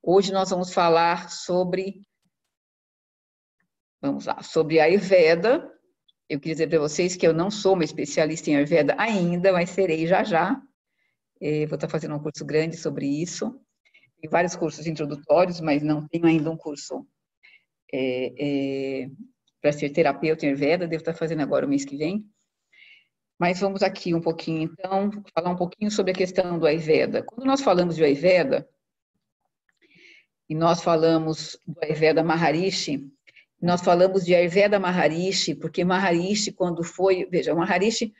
Hoje nós vamos falar sobre, sobre a Ayurveda. Eu queria dizer para vocês que eu não sou uma especialista em Ayurveda ainda, mas serei já já. Vou estar fazendo um curso grande sobre isso. Tem vários cursos introdutórios, mas não tenho ainda um curso para ser terapeuta em Ayurveda. Devo estar fazendo agora o mês que vem. Mas vamos aqui um pouquinho, então, falar um pouquinho sobre a questão do Ayurveda. Quando nós falamos de Ayurveda, e nós falamos do Ayurveda Maharishi, nós falamos de Ayurveda Maharishi, porque Maharishi, quando Maharishi,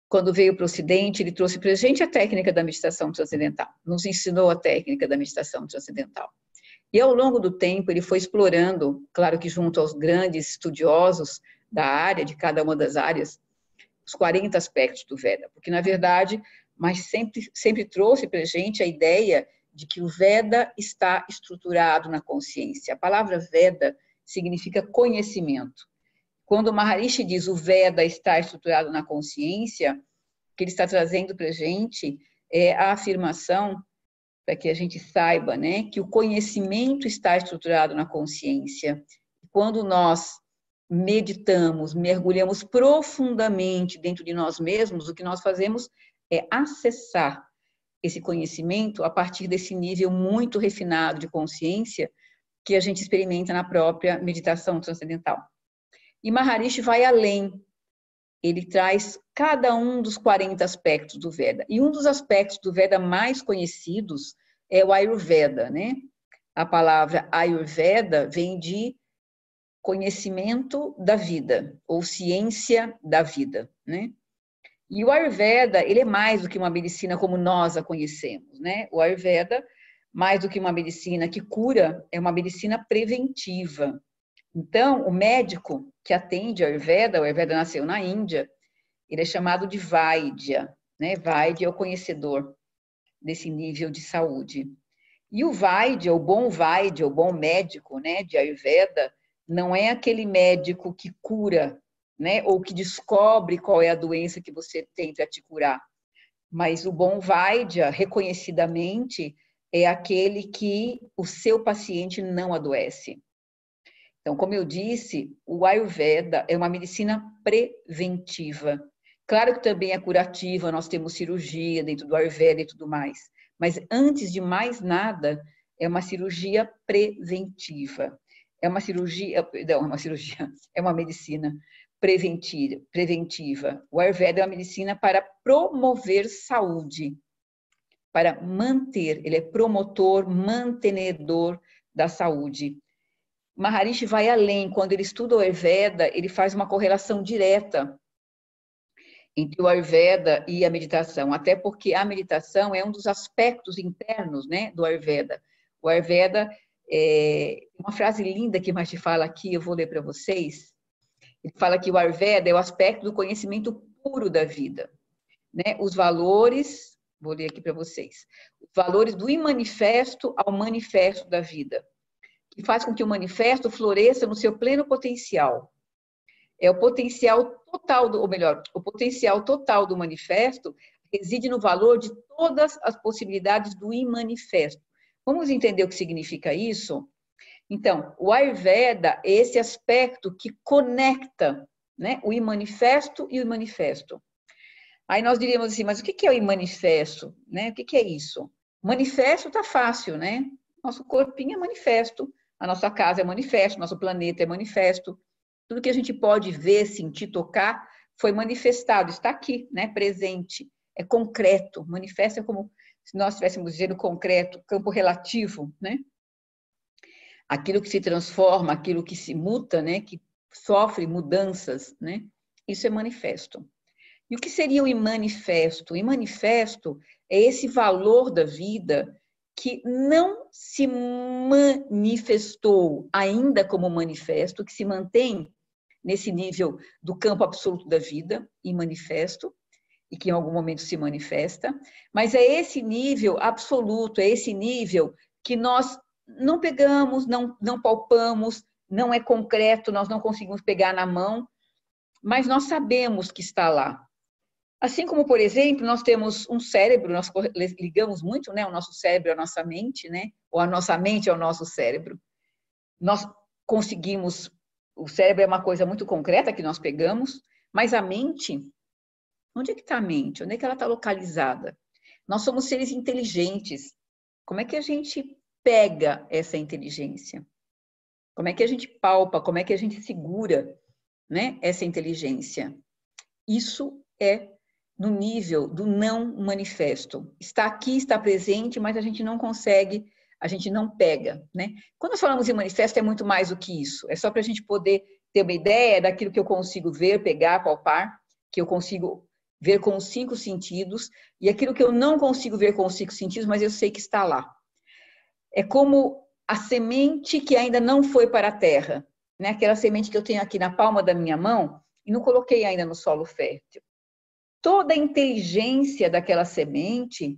quando veio para o Ocidente, ele trouxe para a gente a técnica da meditação transcendental, nos ensinou a técnica da meditação transcendental. E ao longo do tempo, ele foi explorando, claro que junto aos grandes estudiosos da área, de cada uma das áreas, os 40 aspectos do Veda, porque, na verdade, mas sempre trouxe para a gente a ideia de que o Veda está estruturado na consciência. A palavra Veda significa conhecimento. Quando o Maharishi diz o Veda está estruturado na consciência, o que ele está trazendo para a gente é a afirmação, para que a gente saiba, né, que o conhecimento está estruturado na consciência. Quando nós meditamos, mergulhamos profundamente dentro de nós mesmos, o que nós fazemos é acessar esse conhecimento a partir desse nível muito refinado de consciência que a gente experimenta na própria meditação transcendental. E Maharishi vai além. Ele traz cada um dos 40 aspectos do Veda. E um dos aspectos do Veda mais conhecidos é o Ayurveda, né? A palavra Ayurveda vem de conhecimento da vida, ou ciência da vida, né? E o Ayurveda, ele é mais do que uma medicina como nós a conhecemos, né? O Ayurveda, mais do que uma medicina que cura, é uma medicina preventiva. Então, o médico que atende o Ayurveda nasceu na Índia, ele é chamado de Vaidya, né? Vaidya é o conhecedor desse nível de saúde. E o Vaidya, o bom médico, né, de Ayurveda, não é aquele médico que cura, né, ou que descobre qual é a doença que você tem para te curar. Mas o bom Vaidya, reconhecidamente, é aquele que o seu paciente não adoece. Então, como eu disse, o Ayurveda é uma medicina preventiva. Claro que também é curativa, nós temos cirurgia dentro do Ayurveda e tudo mais. Mas, antes de mais nada, é uma cirurgia preventiva. É uma medicina preventiva. O Ayurveda é uma medicina para promover saúde, para manter, ele é promotor, mantenedor da saúde. Maharishi vai além, quando ele estuda o Ayurveda, ele faz uma correlação direta entre o Ayurveda e a meditação, até porque a meditação é um dos aspectos internos, né, do Ayurveda. O Ayurveda, uma frase linda que Maharishi fala aqui, eu vou ler para vocês. Ele fala que o Ayurveda é o aspecto do conhecimento puro da vida, né? Os valores, vou ler aqui para vocês, os valores do imanifesto ao manifesto da vida, que faz com que o manifesto floresça no seu pleno potencial. É o potencial total, o potencial total do manifesto reside no valor de todas as possibilidades do imanifesto. Vamos entender o que significa isso? Então, o Ayurveda é esse aspecto que conecta, né, o imanifesto e o manifesto. Aí nós diríamos assim, mas o que é o imanifesto? Né? O que é isso? Manifesto está fácil, né? Nosso corpinho é manifesto, a nossa casa é manifesto, nosso planeta é manifesto. Tudo que a gente pode ver, sentir, tocar, foi manifestado, está aqui, né? Presente, é concreto. Manifesto é como se nós estivéssemos dizendo concreto, campo relativo, né? Aquilo que se transforma, aquilo que se muta, né? Que sofre mudanças, né? Isso é manifesto. E o que seria o imanifesto? O imanifesto é esse valor da vida que não se manifestou ainda como manifesto, que se mantém nesse nível do campo absoluto da vida, e manifesto, e que em algum momento se manifesta, mas é esse nível absoluto, é esse nível que nós não pegamos, não palpamos, não é concreto, nós não conseguimos pegar na mão, mas nós sabemos que está lá. Assim como, por exemplo, nós temos um cérebro, nós ligamos muito, né, o nosso cérebro à nossa mente, né, ou a nossa mente ao nosso cérebro. Nós conseguimos, o cérebro é uma coisa muito concreta que nós pegamos, mas a mente, onde é que está a mente? Onde é que ela está localizada? Nós somos seres inteligentes. Como é que a gente pega essa inteligência? Como é que a gente palpa? Como é que a gente segura, né, essa inteligência? Isso é no nível do não manifesto. Está aqui, está presente, mas a gente não consegue, a gente não pega, né? Quando nós falamos em manifesto, é muito mais do que isso. É só para a gente poder ter uma ideia daquilo que eu consigo ver, pegar, palpar, que eu consigo ver com os 5 sentidos, e aquilo que eu não consigo ver com os 5 sentidos, mas eu sei que está lá. É como a semente que ainda não foi para a terra, né? Aquela semente que eu tenho aqui na palma da minha mão e não coloquei ainda no solo fértil. Toda a inteligência daquela semente,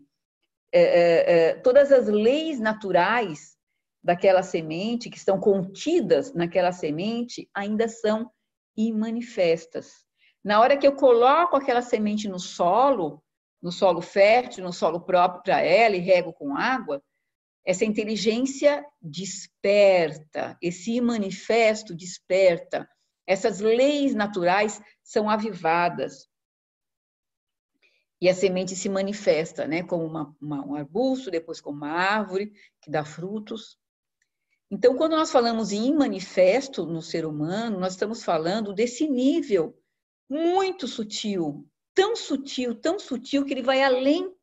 todas as leis naturais daquela semente, que estão contidas naquela semente, ainda são imanifestas. Na hora que eu coloco aquela semente no solo fértil, no solo próprio para ela e rego com água, essa inteligência desperta, esse manifesto desperta, essas leis naturais são avivadas. E a semente se manifesta, né, como um arbusto, depois como uma árvore que dá frutos. Então, quando nós falamos em manifesto no ser humano, nós estamos falando desse nível muito sutil, tão sutil que ele vai além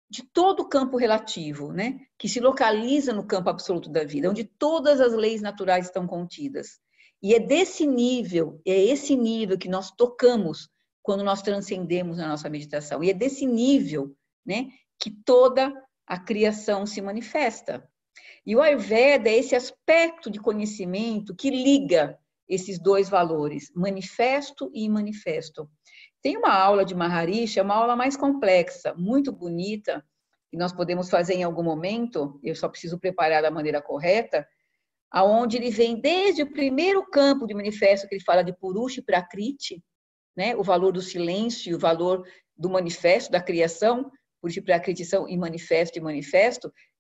de todo o campo relativo, né, que se localiza no campo absoluto da vida, onde todas as leis naturais estão contidas. E é desse nível, é esse nível que nós tocamos quando nós transcendemos na nossa meditação. E é desse nível, né, que toda a criação se manifesta. E o Ayurveda é esse aspecto de conhecimento que liga esses 2 valores, manifesto e imanifesto. Tem uma aula de Maharishi, é uma aula mais complexa, muito bonita, que nós podemos fazer em algum momento, eu só preciso preparar da maneira correta, aonde ele vem desde o primeiro campo de manifesto, que ele fala de Purusha e Prakriti, né, o valor do silêncio, o valor do manifesto, da criação, Purusha e Prakriti são e manifesto,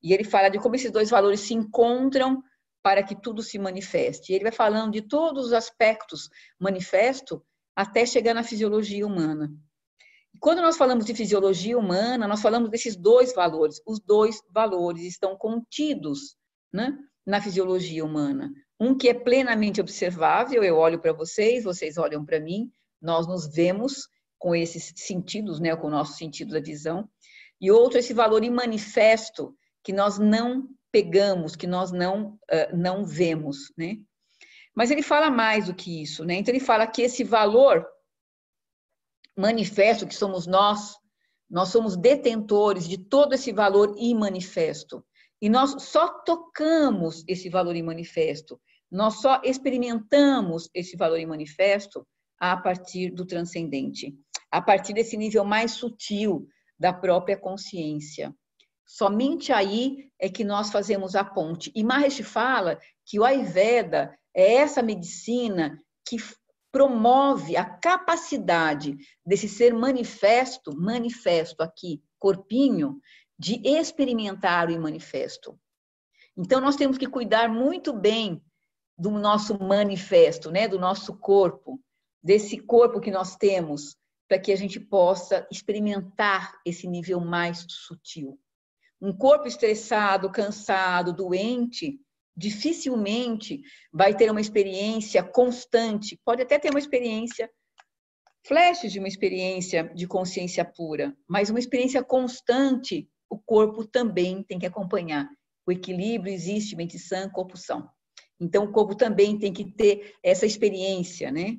e ele fala de como esses 2 valores se encontram para que tudo se manifeste. E ele vai falando de todos os aspectos manifesto até chegar na fisiologia humana. E quando nós falamos de fisiologia humana, nós falamos desses 2 valores. Os 2 valores estão contidos, né, na fisiologia humana. Um que é plenamente observável, eu olho para vocês, vocês olham para mim, nós nos vemos com esses sentidos, né, com o nosso sentido da visão. E outro, esse valor imanifesto, que nós não pegamos, que nós não vemos, né? Mas ele fala mais do que isso, né? Então ele fala que esse valor manifesto, que somos nós somos detentores de todo esse valor imanifesto. E nós só tocamos esse valor imanifesto, nós só experimentamos esse valor imanifesto a partir do transcendente, a partir desse nível mais sutil da própria consciência. Somente aí é que nós fazemos a ponte. E Maharishi fala que o Ayurveda é essa medicina que promove a capacidade desse ser manifesto aqui, corpinho, de experimentar o imanifesto. Então, nós temos que cuidar muito bem do nosso manifesto, né? Do nosso corpo, desse corpo que nós temos, para que a gente possa experimentar esse nível mais sutil. Um corpo estressado, cansado, doente, dificilmente vai ter uma experiência constante. Pode até ter uma experiência, flashes de uma experiência de consciência pura, mas uma experiência constante, o corpo também tem que acompanhar. O equilíbrio existe, mente sã, corpo são. Então, o corpo também tem que ter essa experiência, né?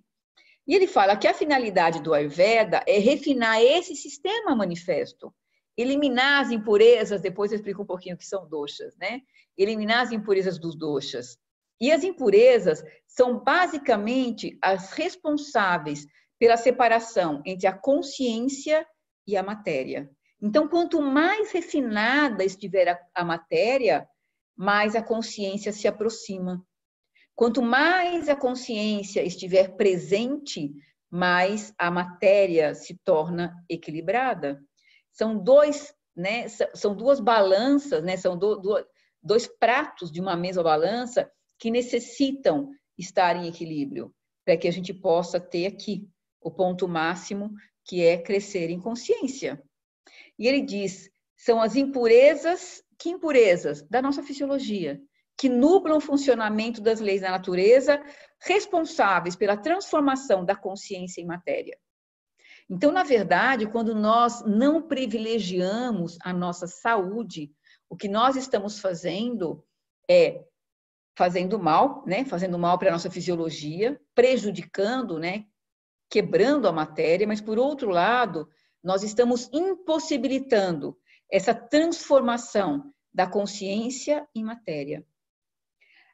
E ele fala que a finalidade do Ayurveda é refinar esse sistema manifesto, eliminar as impurezas, depois eu explico um pouquinho o que são doshas, né? Eliminar as impurezas dos doshas. E as impurezas são basicamente as responsáveis pela separação entre a consciência e a matéria. Então, quanto mais refinada estiver a matéria, mais a consciência se aproxima. Quanto mais a consciência estiver presente, mais a matéria se torna equilibrada. São dois, né? São duas balanças, né? São dois pratos de uma mesma balança que necessitam estar em equilíbrio para que a gente possa ter aqui o ponto máximo, que é crescer em consciência. E ele diz, são as impurezas, que impurezas? Da nossa fisiologia, que nublam o funcionamento das leis da natureza, responsáveis pela transformação da consciência em matéria. Então, na verdade, quando nós não privilegiamos a nossa saúde, o que nós estamos fazendo é fazendo mal, né? Fazendo mal para a nossa fisiologia, prejudicando, né? Quebrando a matéria, mas, por outro lado, nós estamos impossibilitando essa transformação da consciência em matéria.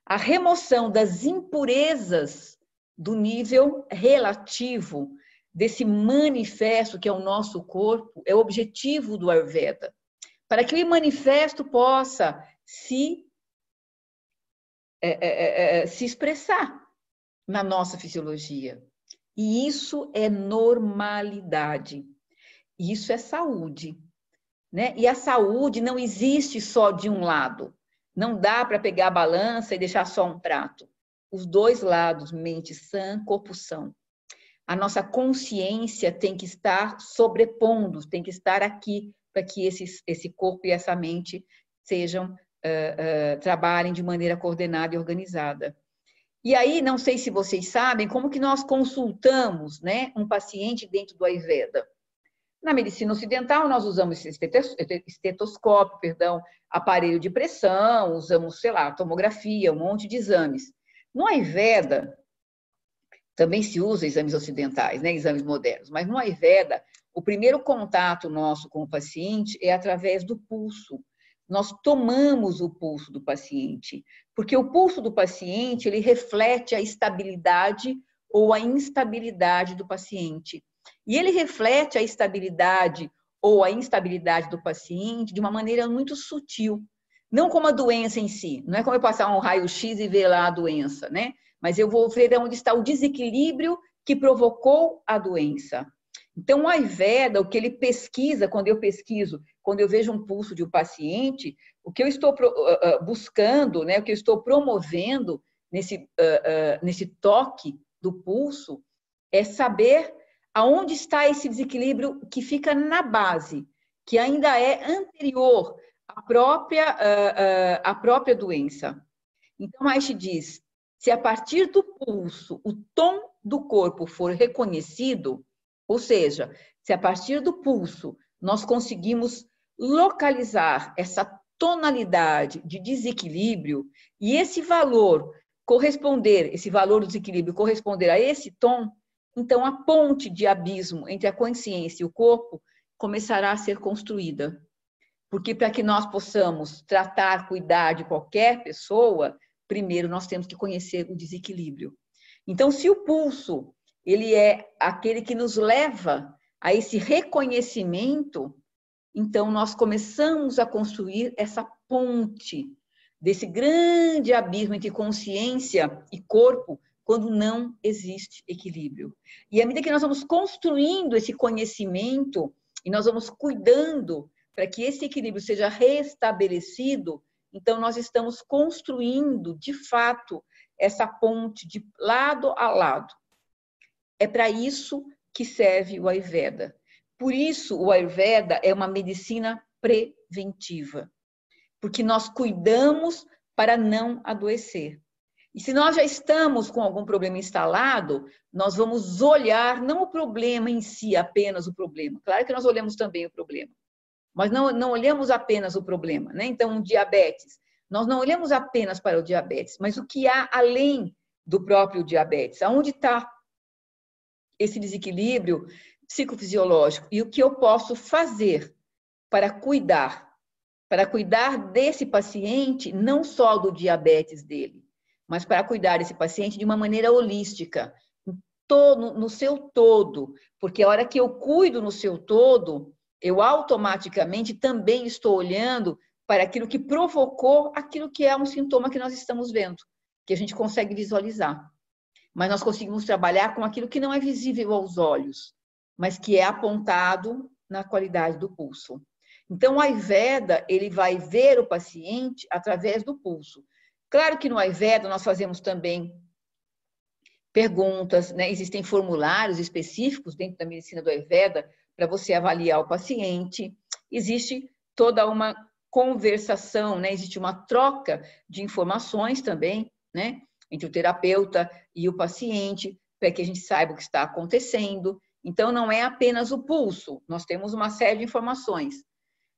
A remoção das impurezas do nível relativo desse manifesto que é o nosso corpo é o objetivo do Ayurveda, para que o manifesto possa se expressar na nossa fisiologia. E isso é normalidade. Isso é saúde, né? E a saúde não existe só de um lado. Não dá para pegar a balança e deixar só um prato. Os dois lados, mente sã, corpo são. A nossa consciência tem que estar sobrepondo, tem que estar aqui para que esse corpo e essa mente sejam trabalhem de maneira coordenada e organizada. E aí, não sei se vocês sabem, como que nós consultamos, né, um paciente dentro do Ayurveda. Na medicina ocidental, nós usamos estetoscópio, aparelho de pressão, usamos, sei lá, tomografia, um monte de exames. No Ayurveda, também se usa exames ocidentais, né, exames modernos, mas no Ayurveda, o primeiro contato nosso com o paciente é através do pulso. Nós tomamos o pulso do paciente, porque o pulso do paciente, ele reflete a estabilidade ou a instabilidade do paciente. E ele reflete a estabilidade ou a instabilidade do paciente de uma maneira muito sutil, não como a doença em si. Não é como eu passar um raio-x e ver lá a doença, né? Mas eu vou ver onde está o desequilíbrio que provocou a doença. Então, o Ayurveda, o que ele pesquisa, quando eu vejo um pulso de um paciente, o que eu estou buscando, né, o que eu estou promovendo nesse toque do pulso, é saber aonde está esse desequilíbrio que fica na base, que ainda é anterior à própria doença. Então, Maharishi diz, se a partir do pulso o tom do corpo for reconhecido, ou seja, se a partir do pulso nós conseguimos localizar essa tonalidade de desequilíbrio e esse valor do desequilíbrio corresponder a esse tom, então a ponte de abismo entre a consciência e o corpo começará a ser construída. Porque para que nós possamos tratar, cuidar de qualquer pessoa, primeiro nós temos que conhecer o desequilíbrio. Então, se o pulso ele é aquele que nos leva a esse reconhecimento, então nós começamos a construir essa ponte desse grande abismo entre consciência e corpo, quando não existe equilíbrio. E à medida que nós vamos construindo esse conhecimento e nós vamos cuidando para que esse equilíbrio seja restabelecido, então nós estamos construindo, de fato, essa ponte de lado a lado. É para isso que serve o Ayurveda. Por isso, o Ayurveda é uma medicina preventiva, porque nós cuidamos para não adoecer. E se nós já estamos com algum problema instalado, nós vamos olhar não o problema em si, apenas o problema. Claro que nós olhamos também o problema, mas não olhamos apenas o problema, né? Então, um diabetes, nós não olhamos apenas para o diabetes, mas o que há além do próprio diabetes, aonde está esse desequilíbrio psicofisiológico e o que eu posso fazer para cuidar desse paciente, não só do diabetes dele, mas para cuidar desse paciente de uma maneira holística, no seu todo, porque a hora que eu cuido no seu todo, eu automaticamente também estou olhando para aquilo que provocou aquilo que é um sintoma que nós estamos vendo, que a gente consegue visualizar. mas nós conseguimos trabalhar com aquilo que não é visível aos olhos, mas que é apontado na qualidade do pulso. Então, o Ayurveda, ele vai ver o paciente através do pulso. Claro que no Ayurveda nós fazemos também perguntas, né? Existem formulários específicos dentro da medicina do Ayurveda para você avaliar o paciente. Existe toda uma conversação, né? Existe uma troca de informações também, né? Entre o terapeuta e o paciente, para que a gente saiba o que está acontecendo. Então, não é apenas o pulso, nós temos uma série de informações,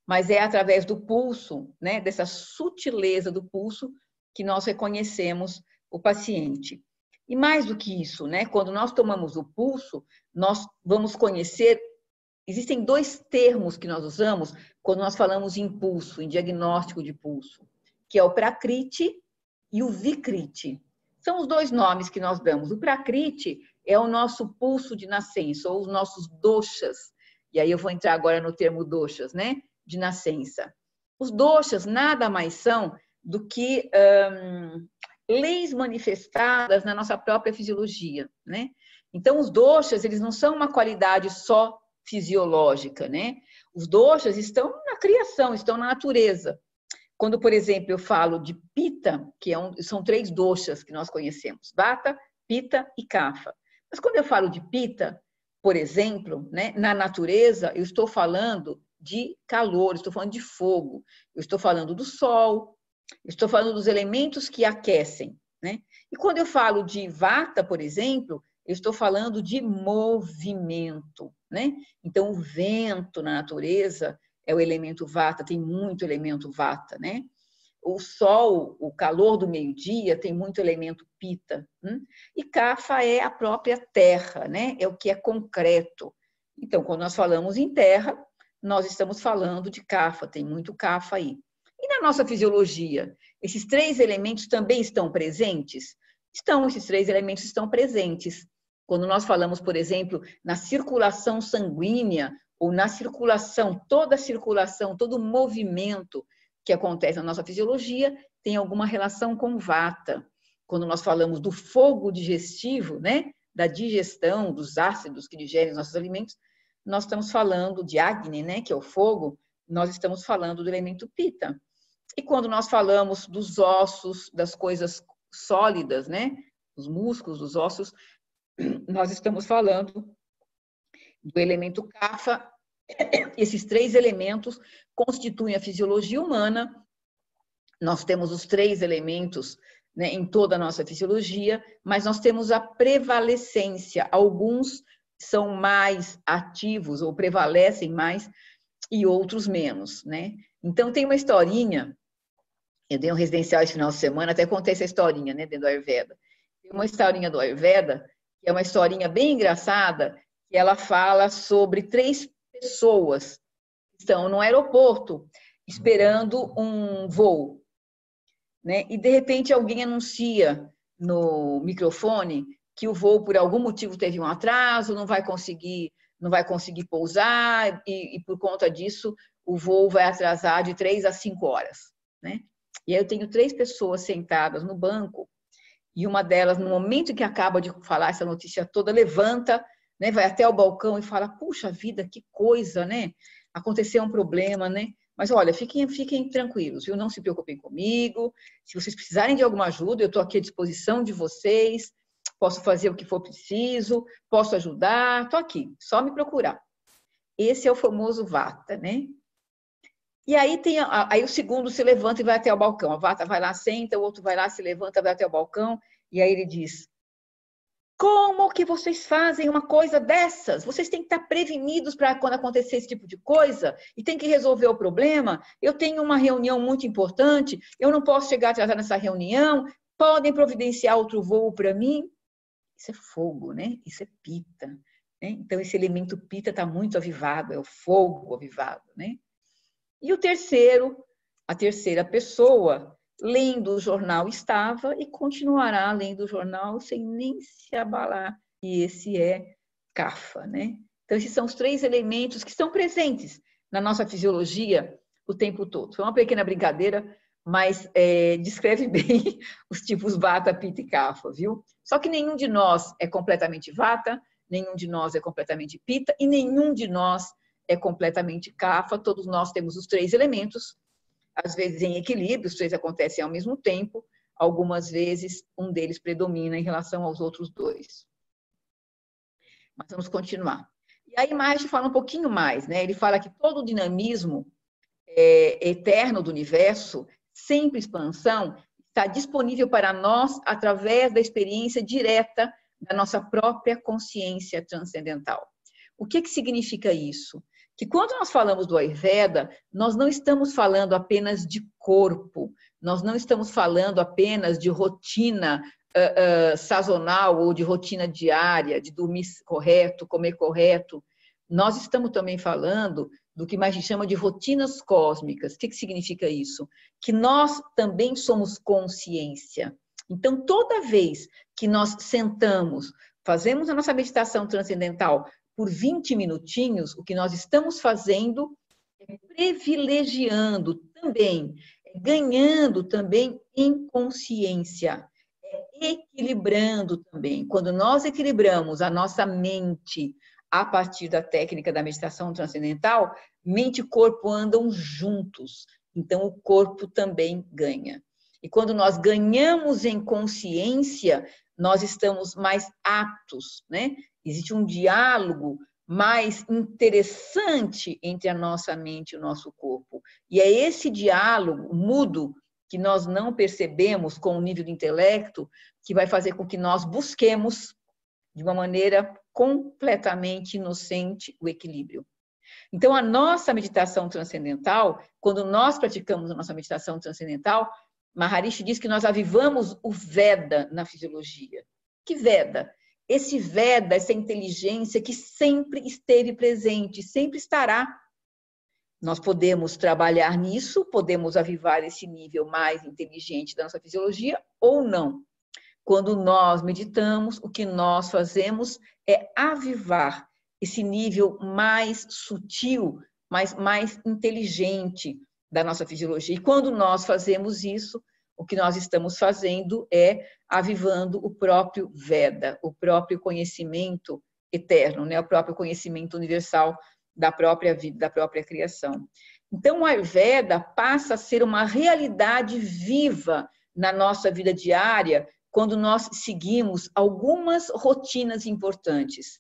mas é através do pulso, né? Dessa sutileza do pulso, que nós reconhecemos o paciente. E mais do que isso, né? Quando nós tomamos o pulso, nós vamos conhecer. Existem dois termos que nós usamos quando nós falamos em pulso, em diagnóstico de pulso, que é o Prakriti e o Vikriti. São os dois nomes que nós damos. O Prakriti é o nosso pulso de nascença, ou os nossos doshas. E aí eu vou entrar agora no termo doshas, né? De nascença. Os doshas nada mais são do que leis manifestadas na nossa própria fisiologia, né? Então, os doshas, eles não são uma qualidade só fisiológica, né? Os doshas estão na criação, estão na natureza. Quando, por exemplo, eu falo de Pitta, que são 3 doshas que nós conhecemos, Vata, Pitta e Kapha. Mas quando eu falo de Pitta, por exemplo, né, na natureza, eu estou falando de calor, estou falando de fogo, eu estou falando do sol, eu estou falando dos elementos que aquecem, né? E quando eu falo de Vata, por exemplo, eu estou falando de movimento, né? Então, o vento na natureza é o elemento Vata, tem muito elemento Vata, né? O sol, o calor do meio-dia, tem muito elemento Pitta. E Kapha é a própria terra, né? É o que é concreto. Então, quando nós falamos em terra, nós estamos falando de Kapha, tem muito Kapha aí. E na nossa fisiologia, esses 3 elementos também estão presentes? Esses 3 elementos estão presentes. Quando nós falamos, por exemplo, na circulação sanguínea, ou na circulação, todo o movimento que acontece na nossa fisiologia, tem alguma relação com Vata. Quando nós falamos do fogo digestivo, né, da digestão dos ácidos que digerem os nossos alimentos, nós estamos falando de Agni, né, que é o fogo, nós estamos falando do elemento Pitta. E quando nós falamos dos ossos, das coisas sólidas, né, os músculos, os ossos, nós estamos falando do elemento Kapha. Esses 3 elementos constituem a fisiologia humana. Nós temos os 3 elementos, né, em toda a nossa fisiologia, mas nós temos a prevalecência. Alguns são mais ativos ou prevalecem mais e outros menos, né? Então, tem uma historinha. Eu dei um residencial esse final de semana, até contei essa historinha, né, dentro do Ayurveda. Tem uma historinha do Ayurveda, que é uma historinha bem engraçada, que ela fala sobre 3 pessoas que estão no aeroporto esperando um voo, né? E de repente alguém anuncia no microfone que o voo por algum motivo teve um atraso, não vai conseguir pousar e por conta disso o voo vai atrasar de 3 a 5 horas, né? E aí eu tenho 3 pessoas sentadas no banco e uma delas, no momento que acaba de falar essa notícia toda, levanta, né, vai até o balcão e fala: puxa vida, que coisa, né? Aconteceu um problema, né? Mas olha, fiquem tranquilos, viu? Não se preocupem comigo. Se vocês precisarem de alguma ajuda, eu estou aqui à disposição de vocês. Posso fazer o que for preciso, posso ajudar, estou aqui, só me procurar. Esse é o famoso Vata, né? E aí aí o segundo se levanta e vai até o balcão. A Vata vai lá, senta, o outro vai lá, se levanta, vai até o balcão, e aí ele diz: como que vocês fazem uma coisa dessas? Vocês têm que estar prevenidos para quando acontecer esse tipo de coisa e tem que resolver o problema. Eu tenho uma reunião muito importante, eu não posso chegar atrasado nessa reunião, podem providenciar outro voo para mim? Isso é fogo, né? Isso é Pitta, né? Então, esse elemento Pitta está muito avivado, é o fogo avivado, né? E a terceira pessoa, lendo o jornal estava e continuará lendo o jornal sem nem se abalar. E esse é Kapha, né? Então, esses são os 3 elementos que estão presentes na nossa fisiologia o tempo todo. Foi uma pequena brincadeira mas descreve bem os tipos Vata, Pitta e Kapha, viu? Só que nenhum de nós é completamente Vata, nenhum de nós é completamente Pitta e nenhum de nós é completamente Kapha. Todos nós temos os 3 elementos, às vezes em equilíbrio, os 3 acontecem ao mesmo tempo, algumas vezes um deles predomina em relação aos outros 2. Mas vamos continuar. E aí Maharshi fala um pouquinho mais, né? Ele fala que todo o dinamismo eterno do universo, sempre expansão, está disponível para nós através da experiência direta da nossa própria consciência transcendental. O que significa isso? Que quando nós falamos do Ayurveda, nós não estamos falando apenas de corpo, nós não estamos falando apenas de rotina sazonal ou de rotina diária, de dormir correto, comer correto. Nós estamos também falando do que mais se chama de rotinas cósmicas. O que significa isso? Que nós também somos consciência. Então, toda vez que nós sentamos, fazemos a nossa meditação transcendental por 20 minutinhos, o que nós estamos fazendo é privilegiando também, ganhando também em consciência, equilibrando também. Quando nós equilibramos a nossa mente a partir da técnica da meditação transcendental, mente e corpo andam juntos, então o corpo também ganha. E quando nós ganhamos em consciência, nós estamos mais aptos, né? Existe um diálogo mais interessante entre a nossa mente e o nosso corpo. E é esse diálogo mudo que nós não percebemos com o nível do intelecto que vai fazer com que nós busquemos de uma maneira completamente inocente o equilíbrio. Então, a nossa meditação transcendental, quando nós praticamos a nossa meditação transcendental, Maharishi diz que nós avivamos o Veda na fisiologia. Que Veda? Esse Veda, essa inteligência que sempre esteve presente, sempre estará. Nós podemos trabalhar nisso, podemos avivar esse nível mais inteligente da nossa fisiologia ou não. Quando nós meditamos, o que nós fazemos é avivar esse nível mais sutil, mais inteligente da nossa fisiologia. E quando nós fazemos isso, o que nós estamos fazendo é avivando o próprio Veda, o próprio conhecimento eterno, né? O próprio conhecimento universal da própria vida, da própria criação. Então, o Ayurveda passa a ser uma realidade viva na nossa vida diária, quando nós seguimos algumas rotinas importantes,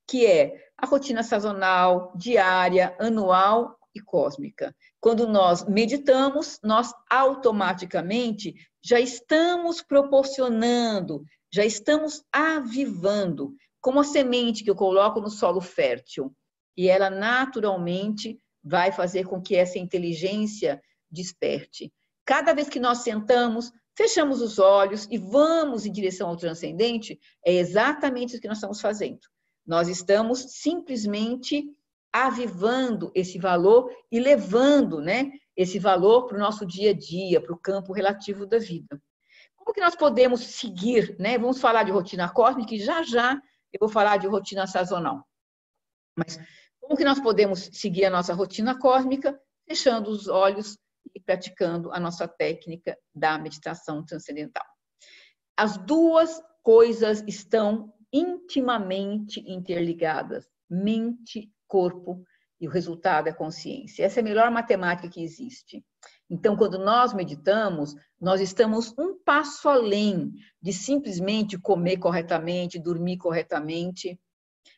que é a rotina sazonal, diária, anual e cósmica. Quando nós meditamos, nós automaticamente já estamos proporcionando, já estamos avivando, como a semente que eu coloco no solo fértil, e ela naturalmente vai fazer com que essa inteligência desperte. Cada vez que nós sentamos, fechamos os olhos e vamos em direção ao transcendente, é exatamente o que nós estamos fazendo. Nós estamos simplesmente avivando esse valor e levando, né, esse valor para o nosso dia a dia, para o campo relativo da vida. Como que nós podemos seguir, né? Vamos falar de rotina cósmica e já eu vou falar de rotina sazonal. Mas como que nós podemos seguir a nossa rotina cósmica, fechando os olhos e praticando a nossa técnica da meditação transcendental? As duas coisas estão intimamente interligadas, mente, corpo, e o resultado é consciência. Essa é a melhor matemática que existe. Então, quando nós meditamos, nós estamos um passo além de simplesmente comer corretamente, dormir corretamente.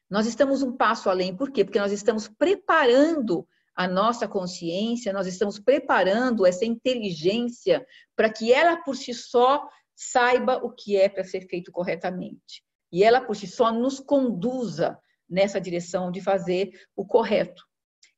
Nós estamos um passo além. Por quê? Porque nós estamos preparando a nossa consciência, nós estamos preparando essa inteligência para que ela por si só saiba o que é para ser feito corretamente. E ela por si só nos conduza nessa direção de fazer o correto.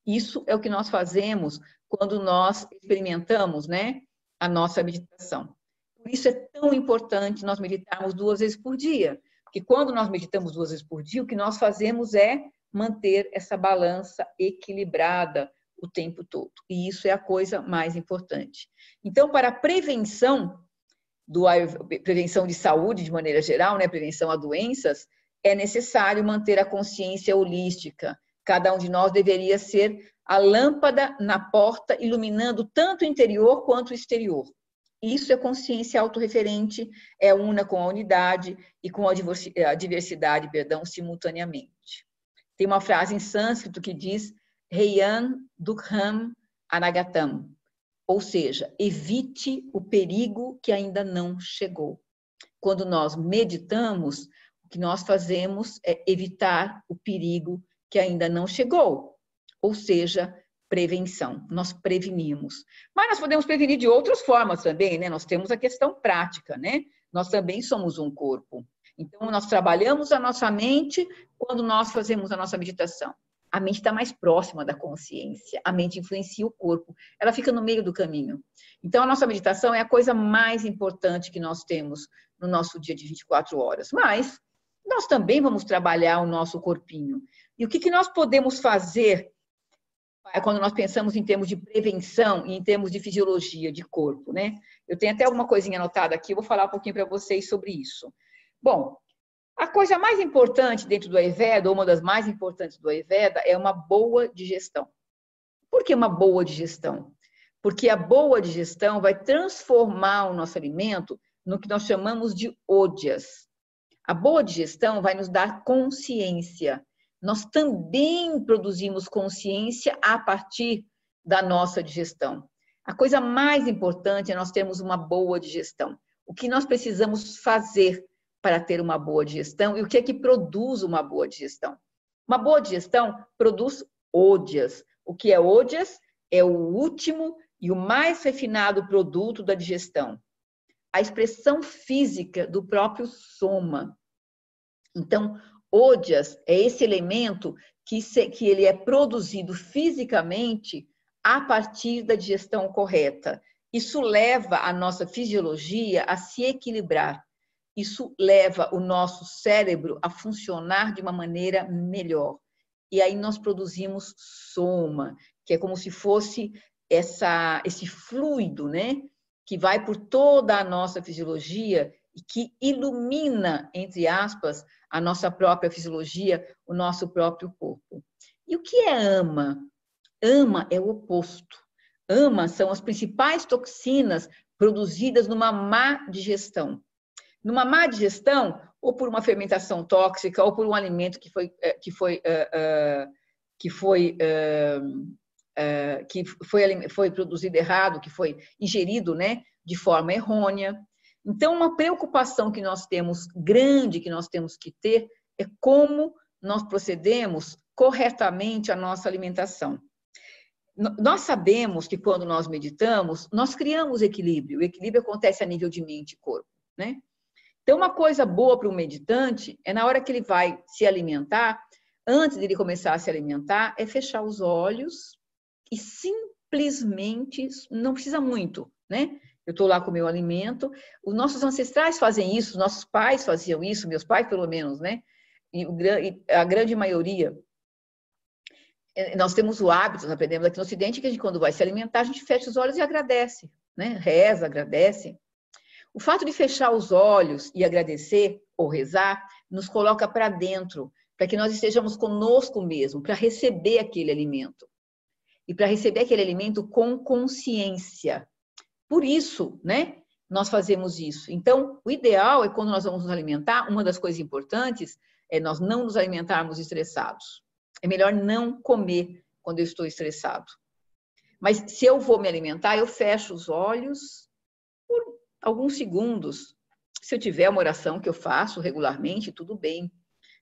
Isso é o que nós fazemos quando nós experimentamos, né, a nossa meditação. Por isso é tão importante nós meditarmos 2 vezes por dia, porque quando nós meditamos 2 vezes por dia, o que nós fazemos é manter essa balança equilibrada o tempo todo. E isso é a coisa mais importante. Então, para a prevenção de saúde de maneira geral, né, prevenção a doenças, é necessário manter a consciência holística. Cada um de nós deveria ser a lâmpada na porta, iluminando tanto o interior quanto o exterior. Isso é consciência autorreferente, é una com a unidade e com a diversidade, simultaneamente. Tem uma frase em sânscrito que diz Heian Dukham Anagatam, ou seja, evite o perigo que ainda não chegou. Quando nós meditamos, o que nós fazemos é evitar o perigo que ainda não chegou, ou seja, prevenção, nós prevenimos. Mas nós podemos prevenir de outras formas também, né? Nós temos a questão prática, né? Nós também somos um corpo. Então, nós trabalhamos a nossa mente quando nós fazemos a nossa meditação. A mente está mais próxima da consciência, a mente influencia o corpo, ela fica no meio do caminho. Então, a nossa meditação é a coisa mais importante que nós temos no nosso dia de 24 horas. Mas nós também vamos trabalhar o nosso corpinho. E o que nós podemos fazer quando nós pensamos em termos de prevenção e em termos de fisiologia de corpo, né? Eu tenho até alguma coisinha anotada aqui, eu vou falar um pouquinho para vocês sobre isso. Bom, a coisa mais importante dentro do Ayurveda, ou uma das mais importantes do Ayurveda, é uma boa digestão. Por que uma boa digestão? Porque a boa digestão vai transformar o nosso alimento no que nós chamamos de ódias. A boa digestão vai nos dar consciência. Nós também produzimos consciência a partir da nossa digestão. A coisa mais importante é nós termos uma boa digestão. O que nós precisamos fazer para ter uma boa digestão e o que é que produz uma boa digestão? Uma boa digestão produz ódias. O que é ódias? É o último e o mais refinado produto da digestão. A expressão física do próprio soma. Então, ódias é esse elemento que ele é produzido fisicamente a partir da digestão correta. Isso leva a nossa fisiologia a se equilibrar. Isso leva o nosso cérebro a funcionar de uma maneira melhor. E aí nós produzimos soma, que é como se fosse esse fluido, né? Que vai por toda a nossa fisiologia e que ilumina, entre aspas, a nossa própria fisiologia, o nosso próprio corpo. E o que é ama? Ama é o oposto. Ama são as principais toxinas produzidas numa má digestão. Numa má digestão, ou por uma fermentação tóxica, ou por um alimento que foi produzido errado, que foi ingerido, né, de forma errônea. Então, uma preocupação que nós temos grande, que nós temos que ter, é como nós procedemos corretamente a nossa alimentação. Nós sabemos que quando nós meditamos, nós criamos equilíbrio. O equilíbrio acontece a nível de mente e corpo, né? Então, uma coisa boa para o meditante é na hora que ele vai se alimentar, antes de ele começar a se alimentar, é fechar os olhos e simplesmente, não precisa muito, né? Eu estou lá com o meu alimento. Os nossos ancestrais fazem isso, os nossos pais faziam isso, meus pais pelo menos, né? E a grande maioria. Nós temos o hábito, nós aprendemos aqui no Ocidente, que a gente, quando vai se alimentar, a gente fecha os olhos e agradece, né? Reza, agradece. O fato de fechar os olhos e agradecer ou rezar nos coloca para dentro, para que nós estejamos conosco mesmo, para receber aquele alimento. E para receber aquele alimento com consciência. Por isso, né, nós fazemos isso. Então, o ideal é quando nós vamos nos alimentar, uma das coisas importantes é nós não nos alimentarmos estressados. É melhor não comer quando eu estou estressado. Mas se eu vou me alimentar, eu fecho os olhos por alguns segundos. Se eu tiver uma oração que eu faço regularmente, tudo bem.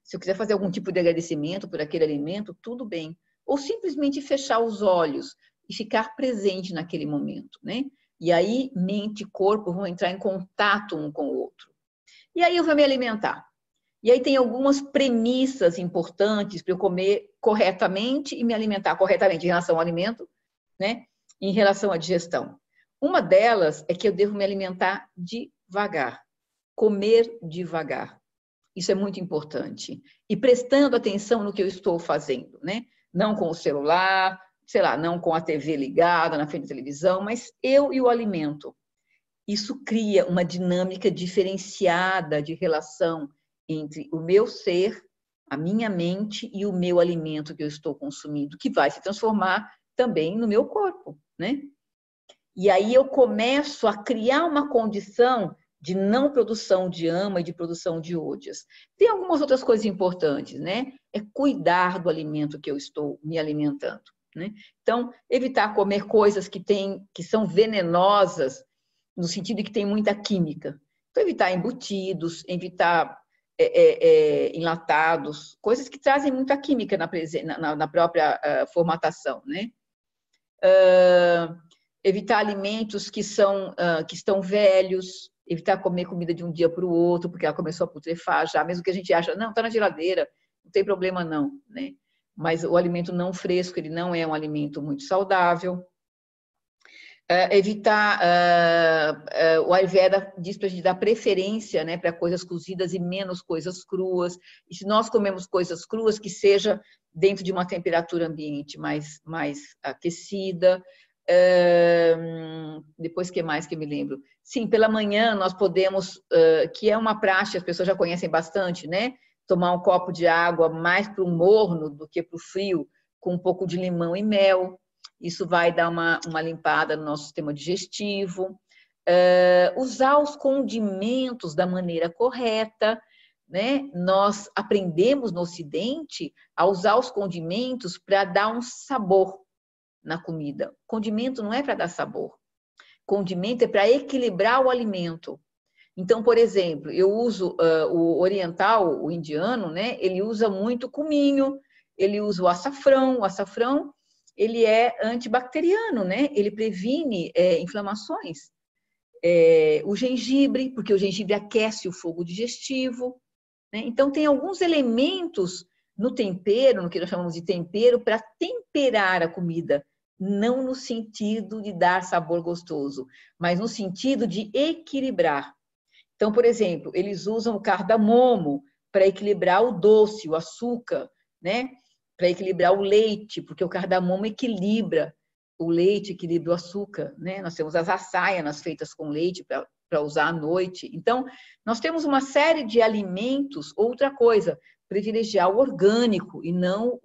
Se eu quiser fazer algum tipo de agradecimento por aquele alimento, tudo bem. Ou simplesmente fechar os olhos e ficar presente naquele momento, né? E aí, mente e corpo vão entrar em contato um com o outro. E aí eu vou me alimentar. E aí tem algumas premissas importantes para eu comer corretamente e me alimentar corretamente em relação ao alimento, né? Em relação à digestão. Uma delas é que eu devo me alimentar devagar, comer devagar. Isso é muito importante. E prestando atenção no que eu estou fazendo, né? Não com o celular, sei lá, não com a TV ligada na frente da televisão, mas eu e o alimento. Isso cria uma dinâmica diferenciada de relação entre o meu ser a minha mente e o meu alimento que eu estou consumindo, que vai se transformar também no meu corpo, né? E aí eu começo a criar uma condição de não produção de ama e de produção de ôdias. Tem algumas outras coisas importantes, né? É cuidar do alimento que eu estou me alimentando, né? Então, evitar comer coisas que são venenosas, no sentido de que tem muita química. Então, evitar embutidos, evitar enlatados, coisas que trazem muita química na própria formatação, né? Evitar alimentos que estão velhos, evitar comer comida de um dia para o outro, porque ela começou a putrefar já, mesmo que a gente acha, não, está na geladeira, não tem problema não, né? Mas o alimento não fresco, ele não é um alimento muito saudável. Evitar, o Ayurveda diz para a gente dar preferência, né, para coisas cozidas e menos coisas cruas. E se nós comemos coisas cruas, que seja dentro de uma temperatura ambiente mais aquecida. Depois, que mais que eu me lembro? Sim, pela manhã nós podemos, que é uma praxe, as pessoas já conhecem bastante, né? Tomar um copo de água mais para o morno do que para o frio, com um pouco de limão e mel. Isso vai dar uma limpada no nosso sistema digestivo. Usar os condimentos da maneira correta, né? Nós aprendemos no Ocidente a usar os condimentos para dar um sabor na comida. Condimento não é para dar sabor. Condimento é para equilibrar o alimento. Então, por exemplo, eu uso o oriental, o indiano, né? Ele usa muito cominho, ele usa o açafrão. O açafrão, ele é antibacteriano, né? Ele previne inflamações. O gengibre, porque o gengibre aquece o fogo digestivo, né? Então, tem alguns elementos no tempero, no que nós chamamos de tempero, para temperar a comida, não no sentido de dar sabor gostoso, mas no sentido de equilibrar. Então, por exemplo, eles usam o cardamomo para equilibrar o doce, o açúcar, né? Para equilibrar o leite, porque o cardamomo equilibra o leite, equilibra o açúcar, né? Nós temos as açaianas feitas com leite para usar à noite. Então, nós temos uma série de alimentos. Outra coisa, privilegiar o orgânico e não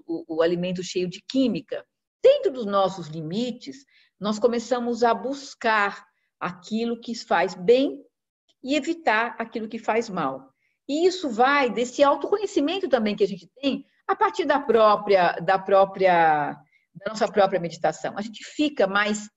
o alimento cheio de química. Dentro dos nossos limites, nós começamos a buscar aquilo que faz bem e evitar aquilo que faz mal. E isso vai desse autoconhecimento também que a gente tem a partir da nossa própria meditação. A gente fica mais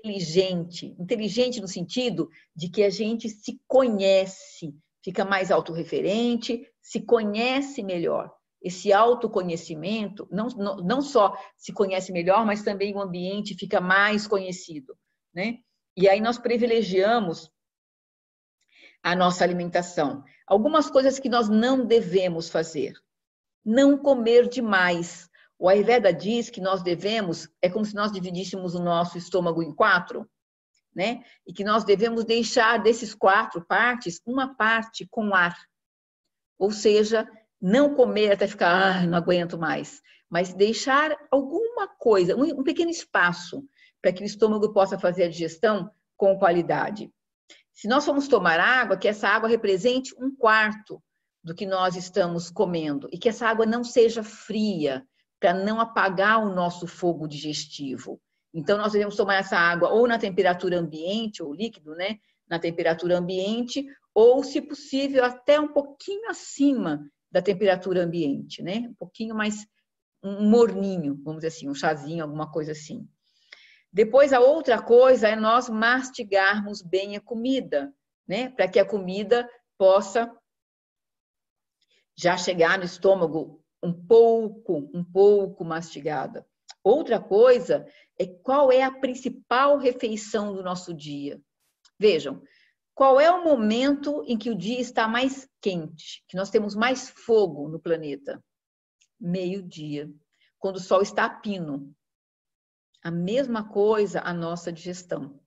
inteligente no sentido de que a gente se conhece, fica mais autorreferente, se conhece melhor. Esse autoconhecimento, não só se conhece melhor, mas também o ambiente fica mais conhecido, né? E aí nós privilegiamos a nossa alimentação. Algumas coisas que nós não devemos fazer. Não comer demais. O Ayurveda diz que nós devemos, é como se nós dividíssemos o nosso estômago em 4, né? E que nós devemos deixar desses 4 partes, uma parte com ar. Ou seja, não comer até ficar, não aguento mais, mas deixar alguma coisa, um pequeno espaço para que o estômago possa fazer a digestão com qualidade. Se nós formos tomar água, que essa água represente 1/4 do que nós estamos comendo e que essa água não seja fria, para não apagar o nosso fogo digestivo. Então, nós devemos tomar essa água ou na temperatura ambiente, ou líquido, né? Na temperatura ambiente, ou, se possível, até um pouquinho acima da temperatura ambiente, né? Um pouquinho mais, um morninho, vamos dizer assim, um chazinho, alguma coisa assim. Depois, a outra coisa é nós mastigarmos bem a comida, né? Para que a comida possa já chegar no estômago um pouco mastigada. Outra coisa é qual é a principal refeição do nosso dia. Vejam, qual é o momento em que o dia está mais quente, que nós temos mais fogo no planeta? Meio-dia, quando o sol está a pino. A mesma coisa a nossa digestão.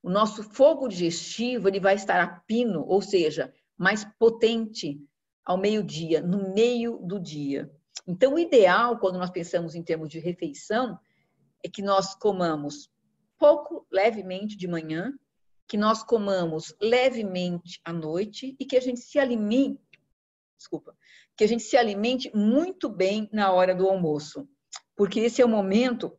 O nosso fogo digestivo ele vai estar a pino, ou seja, mais potente ao meio-dia, no meio do dia. Então, o ideal, quando nós pensamos em termos de refeição, é que nós comamos pouco, levemente de manhã, que nós comamos levemente à noite e que a gente se alimente desculpa, que a gente se alimente muito bem na hora do almoço, porque esse é o momento